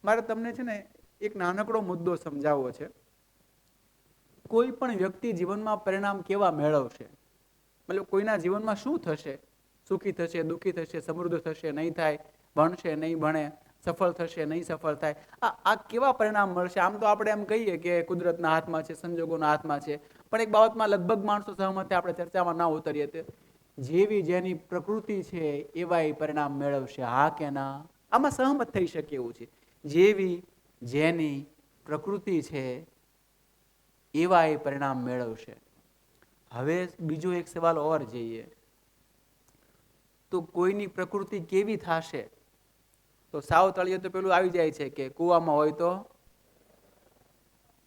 મારે તમને છે ને એક નાનકડો મુદ્દો સમજાવવો છે. કોઈ પણ વ્યક્તિ જીવનમાં પરિણામ કેવા મેળવશે, મતલબ કોઈના જીવનમાં શું થશે, સુખી થશે, દુઃખી થશે, સમૃદ્ધ થશે, નહીં થાય, ભણશે નહીં ભણે, સફળ થશે નહીં સફળ થાય, આ કેવા પરિણામ મળશે? આમ તો આપણે એમ કહીએ કે કુદરતના હાથમાં છે, સંજોગોના હાથમાં છે, પણ એક બાબતમાં લગભગ માણસો સહમત છે, આપણે ચર્ચામાં ના ઉતરીએ તે જેવી જેની પ્રકૃતિ છે એવા એ પરિણામ મેળવશે. હા કે ના? આમાં સહમત થઈ શકે એવું છે. જેવી જેની પ્રકૃતિ છે એવા એ પરિણામ મેળવશે. હવે બીજો એક સવાલ ઓર જઈએ તો કોઈની પ્રકૃતિ કેવી થશે? તો સાવ તળિયે તો પેલું આવી જાય છે કે કૂવામાં હોય તો,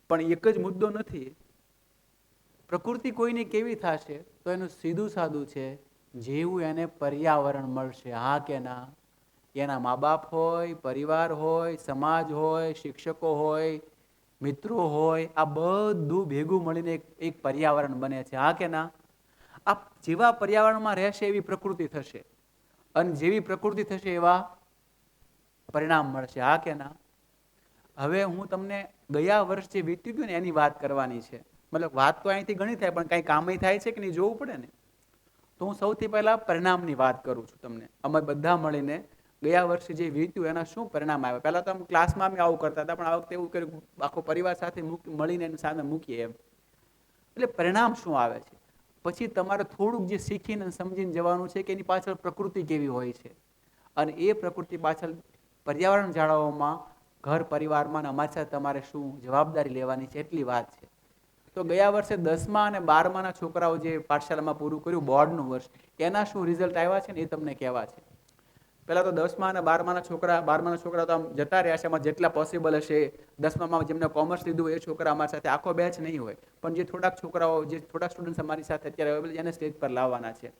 પણ એક જ મુદ્દો નથી. પ્રકૃતિ કોઈની કેવી થશે તો એનું સીધું સાદું છે, જેવું એને પર્યાવરણ મળશે. હા કે ના? એના મા બાપ હોય, પરિવાર હોય, સમાજ હોય, શિક્ષકો હોય, મિત્રો હોય, આ બધું ભેગું મળીને એક પર્યાવરણ બને છે. હા કે ના? આ જેવા પર્યાવરણમાં રહેશે એવી પ્રકૃતિ થશે, અને જેવી પ્રકૃતિ થશે એવા પરિણામ મળશે. હા કે ના? હવે હું તમને ગયા વર્ષ જે વીત્યું ગયું ને એની વાત કરવાની છે. મતલબ વાત તો અહીંથી ઘણી થાય, પણ કઈ કામ થાય છે કે નહીં જોવું પડે ને. તો હું સૌથી પહેલા પરિણામની વાત કરું છું તમને. અમે બધા મળીને ગયા વર્ષે જે વીત્યું એના શું પરિણામ આવ્યા. પહેલા તો અમે ક્લાસમાં અમે આવું કરતા હતા, પણ આ વખતે એવું કર્યું આખો પરિવાર સાથે મળીને એની સામે મૂકીએ એમ. એટલે પરિણામ શું આવે છે, પછી તમારે થોડુંક જે શીખીને સમજીને જવાનું છે કે એની પાછળ પ્રકૃતિ કેવી હોય છે, અને એ પ્રકૃતિ પાછળ પર્યાવરણ જાળવવામાં ઘર પરિવારમાં અમારી સાથે તમારે શું જવાબદારી લેવાની છે એટલી વાત છે. તો ગયા વર્ષે 10મા અને 12માના છોકરાઓ જે પાઠશાળામાં પૂરું કર્યું બોર્ડનું વર્ષ, એના શું રિઝલ્ટ આવ્યા છે ને એ તમને કહેવા છે. પહેલા તો 10મા અને 12માના છોકરા તો આમ જતા રહ્યા છે. એમાં જેટલા પોસિબલ હશે, 10મામાં જેમને કોમર્સ લીધું એ છોકરા અમારી સાથે આખો બેચ નહીં હોય, પણ જે થોડાક છોકરાઓ, જે થોડાક સ્ટુડન્ટ્સ અમારી સાથે અત્યારે એને સ્ટેજ પર લાવવાના છે.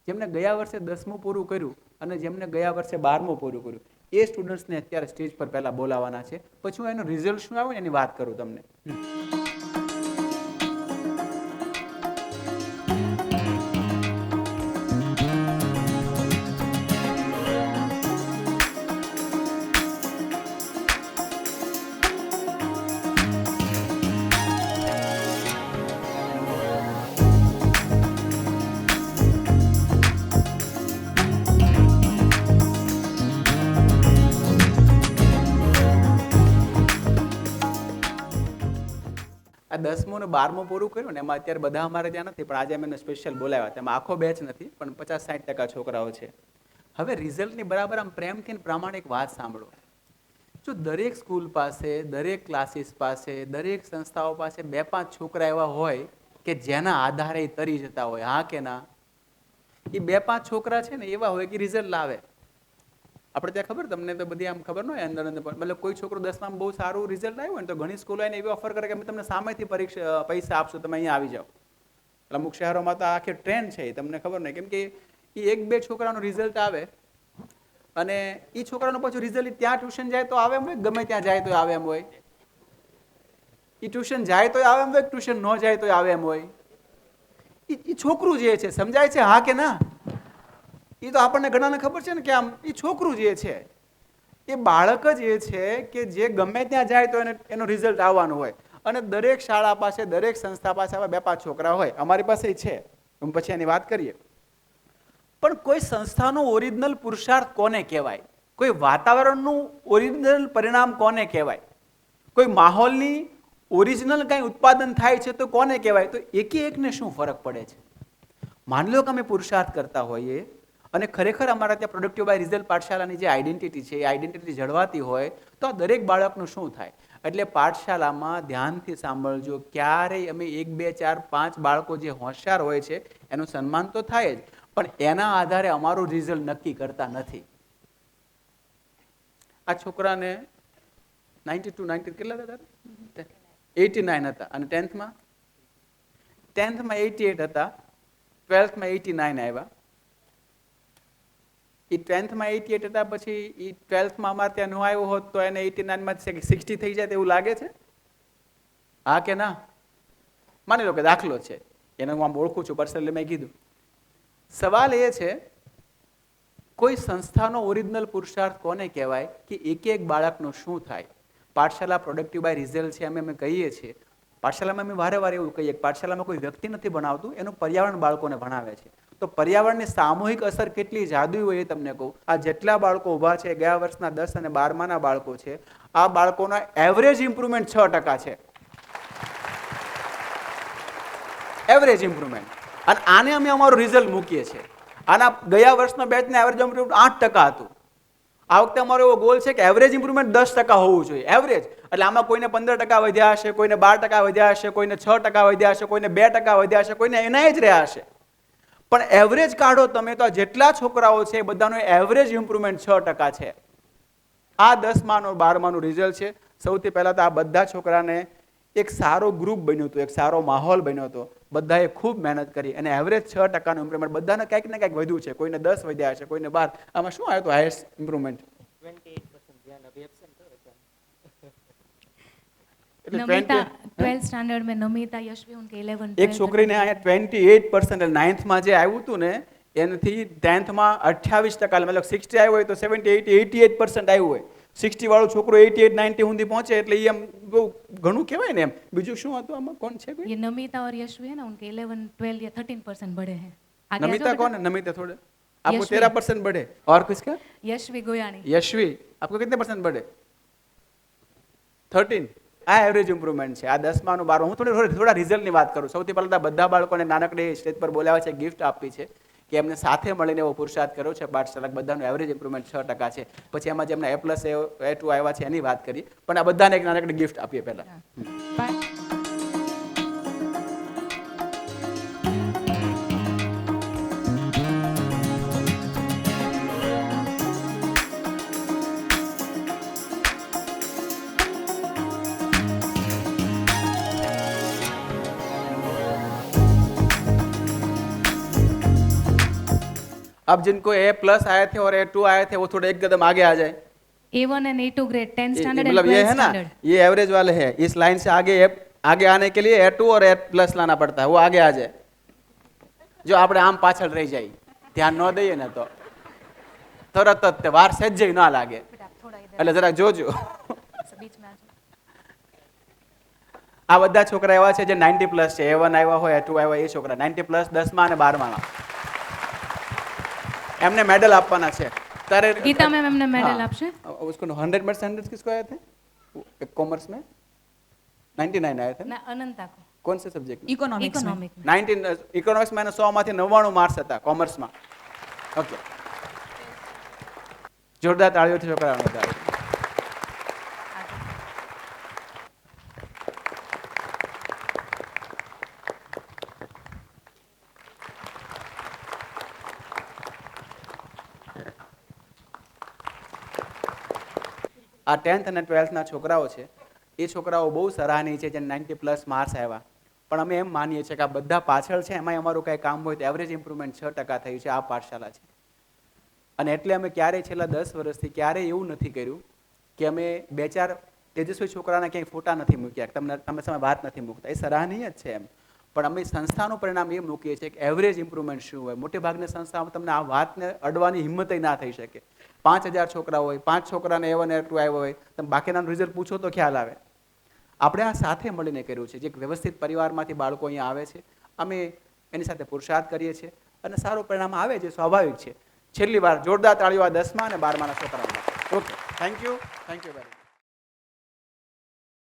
જેમને ગયા વર્ષે 10મું પૂરું કર્યું અને જેમને ગયા વર્ષે 12મું પૂરું કર્યું, એ સ્ટુડન્ટ્સને અત્યારે સ્ટેજ પર પહેલા બોલાવવાના છે. પછી હું એનું રિઝલ્ટ શું આવ્યું એની વાત કરું તમને. આ 10મું અને 12મું પૂરું કર્યું ને એમાં અત્યારે બધા અમારે ત્યાં નથી, પણ આજે અમે સ્પેશિયલ બોલાવ્યા. તેમાં આખો બેચ નથી, પણ 50-60% છોકરાઓ છે. હવે રિઝલ્ટની બરાબર આમ પ્રેમથી પ્રામાણિક વાત સાંભળો. જો દરેક સ્કૂલ પાસે, દરેક ક્લાસીસ પાસે, દરેક સંસ્થાઓ પાસે 2-5 છોકરા એવા હોય કે જેના આધારે તરી જતા હોય. હા કે ના? એ 2-5 છોકરા છે ને એવા હોય કે રિઝલ્ટ લાવે. આપણે ત્યાં ખબર, તમને તો બધી આમ ખબર ન હોય અંદર અંદર, મતલબ કોઈ છોકરો 10મામાં બહુ સારું રિઝલ્ટ આવ્યું ને તો ઘણી સ્કૂલો એને એવી ઓફર કરે કે અમે તમને સામેથી પૈસા આપશું, તમે અહીંયા આવી જાઓ. એટલે અમુક શહેરોમાં તો આખી ટ્રેન્ડ છે, તમને ખબર નહીં. કેમ કે એ 1-2 છોકરાનું રિઝલ્ટ આવે અને એ છોકરાનું પાછું રિઝલ્ટ ત્યાં ટ્યુશન જાય તો આવે એમ હોય, ગમે ત્યાં જાય તો આવે એમ હોય. એ ટ્યુશન જાય તો આવે એમ હોય, ટ્યુશન ન જાય તો આવે એમ હોય. એ છોકરું જે છે, સમજાય છે? હા કે ના? એ તો આપણને ઘણાને ખબર છે ને કે આમ એ છોકરું જે છે, એ બાળક જ એ છે કે જે ગમે ત્યાં જાય તો એનું રિઝલ્ટ આવવાનું હોય. અને દરેક શાળા પાસે, દરેક સંસ્થા પાસે આવા 2-5 છોકરા હોય. અમારી પાસે છે, પછી એની વાત કરીએ. પણ કોઈ સંસ્થાનો ઓરિજિનલ પુરુષાર્થ કોને કહેવાય? કોઈ વાતાવરણનું ઓરિજિનલ પરિણામ કોને કહેવાય? કોઈ માહોલની ઓરિજિનલ કંઈ ઉત્પાદન થાય છે તો કોને કહેવાય? તો એકે એકને શું ફરક પડે છે? માની લો કે અમે પુરુષાર્થ કરતા હોઈએ અને ખરેખર અમારા ત્યાં પ્રોડક્ટિવ બાય રિઝલ્ટ પાઠશાળાની જે આઈડેન્ટિટી છે એ આઈડેન્ટિટી જળવાતી હોય તો આ દરેક બાળકનું શું થાય? એટલે પાઠશાળામાં ધ્યાનથી સાંભળજો, ક્યારેય અમે 1, 2, 4, 5 બાળકો જે હોશિયાર હોય છે એનું સન્માન તો થાય જ, પણ એના આધારે અમારું રિઝલ્ટ નક્કી કરતા નથી. આ છોકરાને 92 કેટલા હતા? 89 હતા. અને 10thમાં 88 હતા. 12thમાં 89 આવ્યા. એ 10thમાં 88 હતા, પછી એ 12thમાં અમારે ત્યાં ન આવ્યો હોત તો એને 89માં 60 થઈ જાય એવું લાગે છે? હા કે ના? માની લો કે દાખલો છે, એને હું આમ ઓળખું છું પર્સનલી, મેં કીધું. સવાલ એ છે કોઈ સંસ્થાનો ઓરિજિનલ પુરુષાર્થ કોને કહેવાય કે એક એક બાળકનું શું થાય. પાઠશાલા પ્રોડક્ટિવ બાય રિઝલ્ટ છે અમે કહીએ છીએ. પાઠશાલામાં અમે વારે વારે એવું કહીએ કે પાઠશાલામાં કોઈ વ્યક્તિ નથી ભણાવતું, એનું પર્યાવરણ બાળકોને ભણાવે છે. તો પર્યાવરણની સામૂહિક અસર કેટલી જાદુઈ હોય એ તમને કહું. આ જેટલા બાળકો ઊભા છે, ગયા વર્ષના 10 અને 12માના બાળકો છે, આ બાળકોના એવરેજ ઇમ્પ્રુવમેન્ટ 6% છે. Average improvement. અને આને અમે અમારું રિઝલ્ટ મૂકીએ છીએ. આના ગયા વર્ષના બેચના એવરેજ ઇમ્પ્રુવમેન્ટ 8% હતું. આ વખતે અમારો એવો ગોલ છે કે એવરેજ ઇમ્પ્રુવમેન્ટ 10% હોવું જોઈએ. એવરેજ એટલે આમાં કોઈને 15% વધ્યા હશે, કોઈને 12% વધ્યા હશે, કોઈને 6% વધ્યા હશે, કોઈને 2% વધ્યા હશે, કોઈને એના જ રહ્યા હશે. પણ એવરેજ કાઢો તમે તો જેટલા છોકરાઓ છે એ બધાનો એવરેજ ઇમ્પ્રુવમેન્ટ 6% છે. આ 10માનું 12માનું રિઝલ્ટ છે. સૌથી પહેલા તો આ બધા છોકરાને એક સારો ગ્રુપ બન્યું હતું, એક સારો માહોલ બન્યો હતો. બધાએ ખૂબ મહેનત કરી અને એવરેજ 6%નું ઇમ્પ્રુવમેન્ટ બધાને કંઈક ને કંઈક વધ્યું છે. કોઈને 10 વધ્યા હશે, કોઈને 12. આમાં શું આવ્યું હતું હાઈએસ્ટ ઇમ્પ્રુવમેન્ટ? 12th स्टैंडर्ड में नमिता यशवी उनके 11 એક છોકરીને અહીંયા 28% એટલે 9thમાં જે આવ્યું હતું ને એનાથી 10thમાં 28%, મતલબ 60 આવ્યો હોય તો 70, 88% આવ્યું હોય. 60 વાળો છોકરો 88, 90 સુધી પહોંચે એટલે એ એમ બહુ ઘણું કહેવાય ને એમ. બીજું શું હતું આમાં? કોણ છે કોઈ? ये नमिता और यशवी है ना, उनके 11, 12 या 13% बढ़े हैं. आगे नमिता कौन है? नमिता थोड़े आपको यशवी. 13% बढ़े. और किसका? यशवी गोयाणी. यशवी आपको कितने परसेंट बढ़े? 13. આ એવરેજ ઇમ્પ્રુવમેન્ટ છે. આ 10માનું 12. હું થોડા રિઝલ્ટની વાત કરું. સૌથી પહેલા બધા બાળકોને નાનકડી સ્ટેજ પર બોલાવ્યા છે, ગિફ્ટ આપી છે કે એમને સાથે મળીને એવો પુરુષાર્થ કર્યો છે પાઠશાલા. બધાનું એવરેજ ઇમ્પ્રુવમેન્ટ 6% છે. પછી એમાં જેમને A+, A2 આવ્યા છે એની વાત કરી. પણ આ બધાને એક નાનકડી ગિફ્ટ આપીએ પહેલા. अब जिनको A+ आए थे और A2 आए थे वो थोड़े एक कदम आगे आ जाए. A1 and A2 grade 10th standard and मतलब ये 12th है ना, स्टैंडर्ड. ये एवरेज वाले हैं. इस लाइन से आगे आने के लिए A2 और A+ लाना पड़ता है. वो आगे आ जाए. जो આપણે આમ પાછળ રહી જાય, ધ્યાન ન દઈએ ને તો તરત જ વાર સહેજ ન લાગે. એટલે જરાક જોજો. આ બધા છોકરા એવા છે જે 90+ છે. A1 આવ્યા હોય, A2 આવ્યા, એ છોકરા 90+ 10માં અને 12માં એમને मेडल આપવાના છે. તારે गीता मैम एमने मेडल आपसे. उसको 100% किसको आए थे? कॉमर्स में 99 आए थे. ना अनंता को. कौन से सब्जेक्ट में? इकोनॉमिक्स में. 19 इकोनॉमिक्स में 100 માંથી 99 માર્ક્સ હતા કોમર્સમાં. ઓકે, જોરદાર તાળીઓથી છોકરાઓને વધાવો. આ 10th અને 12thના છોકરાઓ છે એ છોકરાઓ બહુ સરાહનીય છે જેને 90+ માર્ક્સ આવ્યા. પણ અમે એમ માનીએ છીએ કે આ બધા પાછળ છે એમાં અમારું કંઈ કામ હોય તો એવરેજ ઇમ્પ્રુવમેન્ટ 6% થયું છે આ પાઠશાલા છે. અને એટલે અમે ક્યારેય છેલ્લા 10 વર્ષથી ક્યારેય એવું નથી કર્યું કે અમે 2-4 તેજસ્વી છોકરાના ક્યાંય ફોટા નથી મૂક્યા, તમે સામે વાત નથી મૂકતા. એ સરાહનીય જ છે એમ. પણ અમે સંસ્થાનું પરિણામ એ મૂકીએ છીએ કે એવરેજ ઇમ્પ્રુવમેન્ટ શું હોય. મોટે ભાગની સંસ્થામાં તમને આ વાતને અડવાની હિંમત ના થઈ શકે. 5000 છોકરા હોય, 5 છોકરાને A1 A2 આવ્યો હોય, તમે બાકીના રિઝલ્ટ પૂછો તો ખ્યાલ આવે. આપણે આ સાથે મળીને કર્યું છે. જે એક વ્યવસ્થિત પરિવારમાંથી બાળકો અહીંયા આવે છે, અમે એની સાથે પુરુષાર્થ કરીએ છીએ અને સારું પરિણામ આવે છે, સ્વાભાવિક છે. છેલ્લી વાર જોરદાર તાળીઓ આ 10મા અને 12માના છોકરાઓ માટે. Okay, thank you very much.